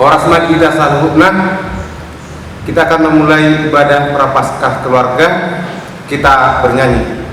Horas madi ida saluhna, kita akan memulai ibadah prapaskah keluarga. Kita bernyanyi.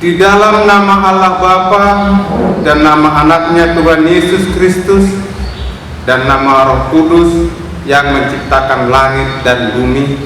Di dalam nama Allah Bapa dan nama anaknya Tuhan Yesus Kristus dan nama Roh Kudus yang menciptakan langit dan bumi.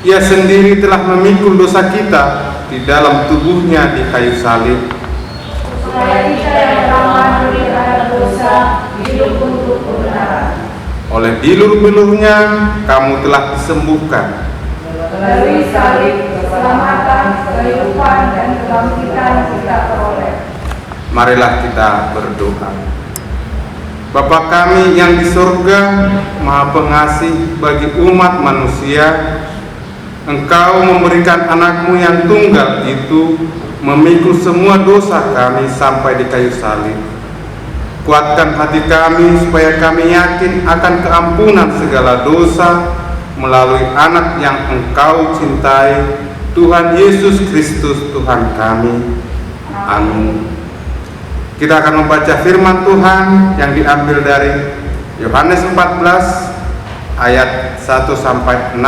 Ia sendiri telah memikul dosa kita di dalam tubuhnya di kayu salib, supaya kita yang telah menderita dosa hidup untuk kebenaran. Oleh bilur-bilurnya kamu telah disembuhkan. Melalui salib, keselamatan, kehidupan, dan kebangkitan kita peroleh. Marilah kita berdoa. Bapa kami yang di surga, Maha Pengasih bagi umat manusia, Engkau memberikan anakmu yang tunggal itu memikul semua dosa kami sampai di kayu salib. Kuatkan hati kami supaya kami yakin akan keampunan segala dosa melalui anak yang Engkau cintai, Tuhan Yesus Kristus Tuhan kami. Amin. Kita akan membaca firman Tuhan yang diambil dari Yohanes 14 ayat 1-6.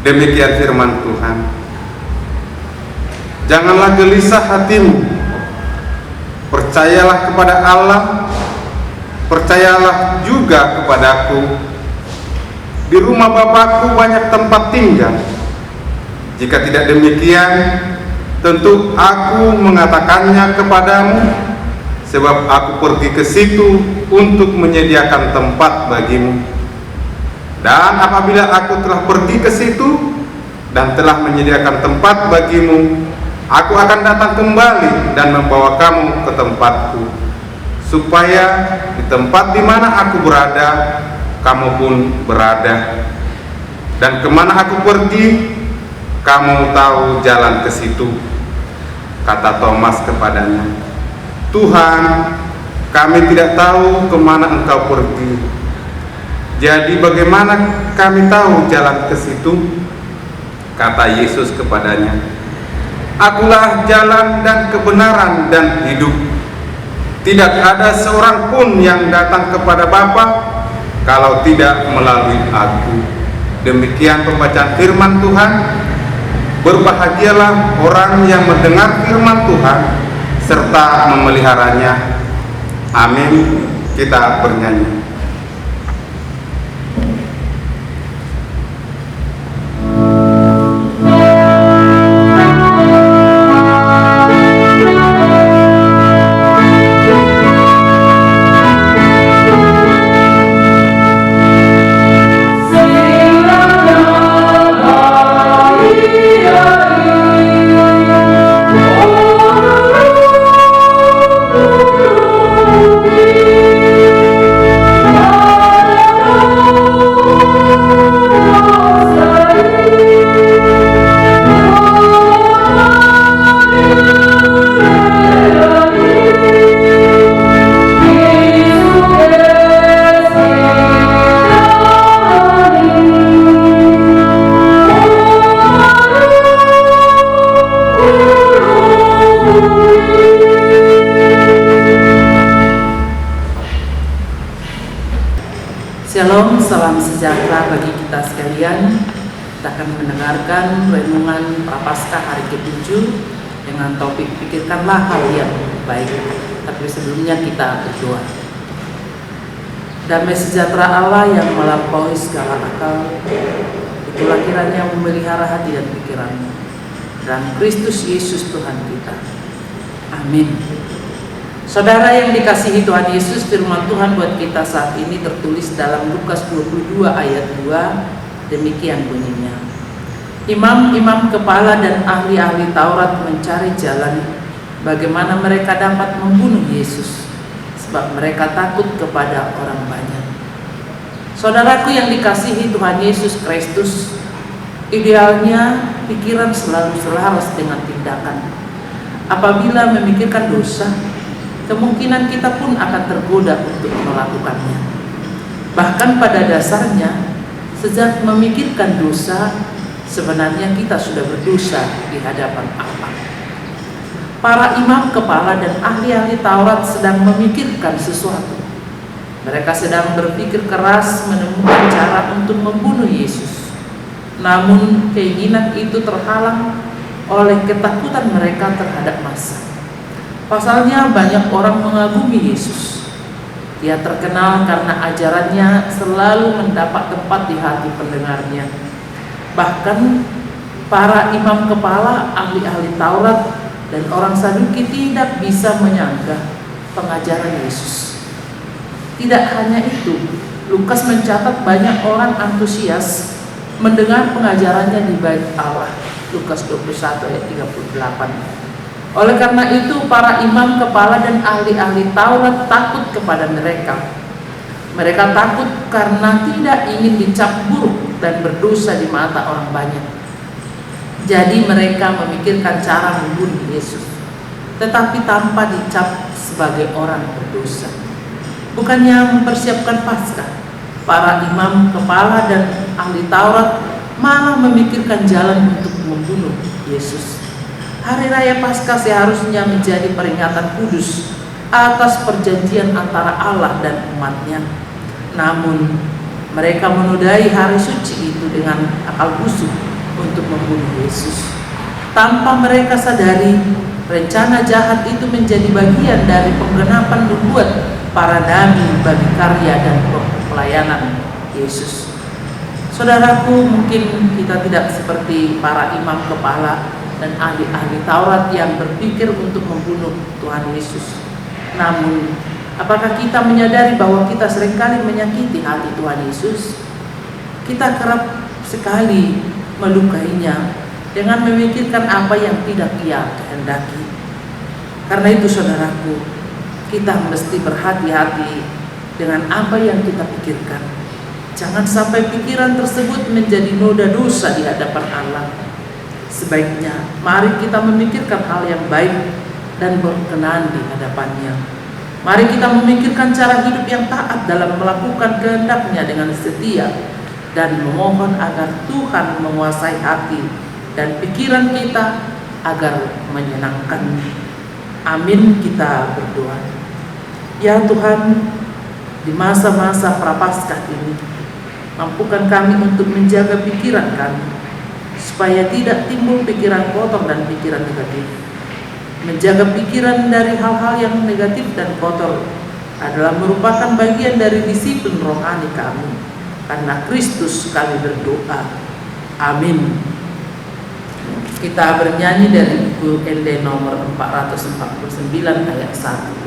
Demikian firman Tuhan. Janganlah gelisah hatimu, percayalah kepada Allah, percayalah juga kepadaku. Di rumah Bapakku banyak tempat tinggal. Jika tidak demikian, tentu aku mengatakannya kepadamu, sebab aku pergi ke situ untuk menyediakan tempat bagimu. Dan apabila aku telah pergi ke situ dan telah menyediakan tempat bagimu, aku akan datang kembali dan membawa kamu ke tempatku, supaya di tempat di mana aku berada, kamu pun berada. Dan kemana aku pergi, kamu tahu jalan ke situ. Kata Thomas kepadanya, Tuhan, kami tidak tahu kemana Engkau pergi. Jadi bagaimana kami tahu jalan ke situ? Kata Yesus kepadanya, Akulah jalan dan kebenaran dan hidup. Tidak ada seorang pun yang datang kepada Bapa kalau tidak melalui aku. Demikian pembacaan firman Tuhan. Berbahagialah orang yang mendengar firman Tuhan serta memeliharanya. Amin. Kita bernyanyi. sekalian, kita akan mendengarkan renungan Prapaskah hari ke-7 dengan topik pikirkanlah hal yang baik. Tapi sebelumnya kita berdoa. Damai sejahtera Allah yang melampaui segala akal, itulah kiranya memelihara hati dan pikiranmu dalam Kristus Yesus Tuhan kita. Amin. Saudara yang dikasihi Tuhan Yesus, firman Tuhan buat kita saat ini tertulis dalam Lukas 22 ayat 2, demikian bunyinya. Imam-imam kepala dan ahli-ahli Taurat mencari jalan bagaimana mereka dapat membunuh Yesus, sebab mereka takut kepada orang banyak. Saudaraku yang dikasihi Tuhan Yesus Kristus, idealnya pikiran selalu selaras dengan tindakan. Apabila memikirkan dosa, kemungkinan kita pun akan tergoda untuk melakukannya. Bahkan pada dasarnya, sejak memikirkan dosa, sebenarnya kita sudah berdosa di hadapan Allah. Para imam kepala dan ahli-ahli Taurat sedang memikirkan sesuatu. Mereka sedang berpikir keras menemukan cara untuk membunuh Yesus. Namun keinginan itu terhalang oleh ketakutan mereka terhadap massa. Pasalnya banyak orang mengagumi Yesus. Dia terkenal karena ajarannya selalu mendapat tempat di hati pendengarnya. Bahkan para imam kepala, ahli-ahli Taurat, dan orang Saduki tidak bisa menyanggah pengajaran Yesus. Tidak hanya itu, Lukas mencatat banyak orang antusias mendengar pengajarannya di Bait Allah. Lukas 21 ayat 38. Oleh karena itu, para imam kepala dan ahli-ahli Taurat takut kepada mereka. Mereka takut karena tidak ingin dicap buruk dan berdosa di mata orang banyak. Jadi mereka memikirkan cara membunuh Yesus, tetapi tanpa dicap sebagai orang berdosa. Bukannya mempersiapkan Paskah, para imam kepala dan ahli Taurat malah memikirkan jalan untuk membunuh Yesus. Hari Raya Paskah seharusnya menjadi peringatan kudus atas perjanjian antara Allah dan umatnya. Namun mereka menodai hari suci itu dengan akal busuk untuk membunuh Yesus. Tanpa mereka sadari, rencana jahat itu menjadi bagian dari penggenapan nubuat para nabi bagi karya dan pelayanan Yesus. Saudaraku, mungkin kita tidak seperti para imam kepala dan ahli-ahli Taurat yang berpikir untuk membunuh Tuhan Yesus. Namun, apakah kita menyadari bahwa kita seringkali menyakiti hati Tuhan Yesus? Kita kerap sekali melukainya dengan memikirkan apa yang tidak Ia kehendaki. Karena itu, saudaraku, kita mesti berhati-hati dengan apa yang kita pikirkan. Jangan sampai pikiran tersebut menjadi noda dosa di hadapan Allah. Sebaiknya, mari kita memikirkan hal yang baik dan berkenan di hadapannya. Mari kita memikirkan cara hidup yang taat dalam melakukan kehendak-Nya dengan setia, dan memohon agar Tuhan menguasai hati dan pikiran kita agar menyenangkan. Amin, kita berdoa. Ya Tuhan, di masa-masa Prapaskah ini, mampukan kami untuk menjaga pikiran kami, supaya tidak timbul pikiran kotor dan pikiran negatif. Menjaga pikiran dari hal-hal yang negatif dan kotor adalah merupakan bagian dari disiplin rohani kami. Karena Kristus kami berdoa. Amin. Kita bernyanyi dari buku LD nomor 449 ayat 1.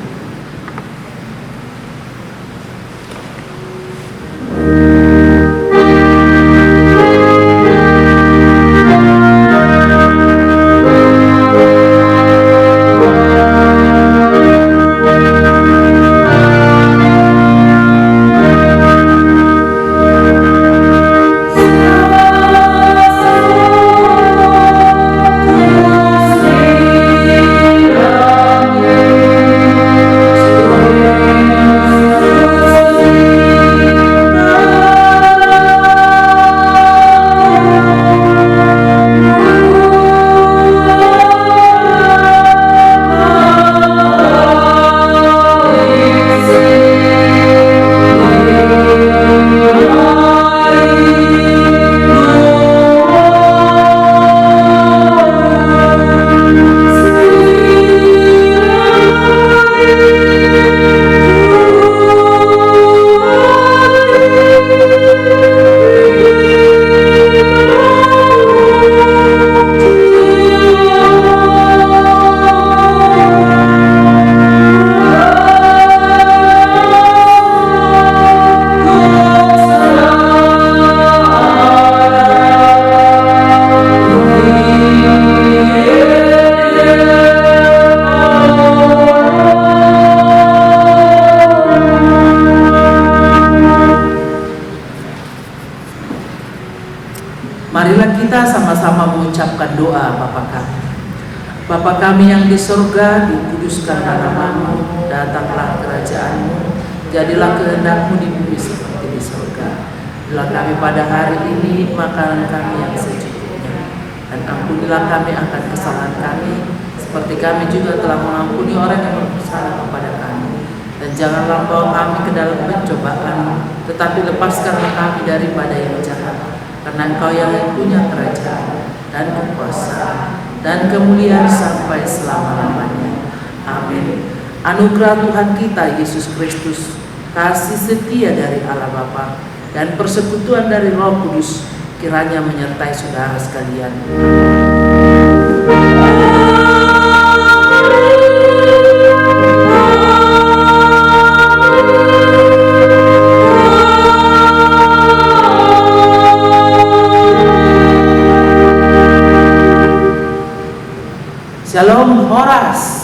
doa Bapa kami. Bapa kami yang di sorga, dikuduskanlah namamu, datanglah kerajaan-Mu, jadilah kehendak-Mu di bumi seperti di sorga. Berilah kami pada hari ini makanan kami yang secukupnya, dan ampunilah kami akan kesalahan kami, seperti kami juga telah mengampuni orang yang bersalah kepada kami. Dan janganlah bawa kami ke dalam pencobaan, tetapi lepaskanlah kami daripada yang jahat, karena Engkau yang punya kerajaan dan kekuasaan dan kemuliaan sampai selama-lamanya. Amin. Anugerah Tuhan kita Yesus Kristus, kasih setia dari Allah Bapa, dan persekutuan dari Roh Kudus kiranya menyertai saudara sekalian. Shalom Horas.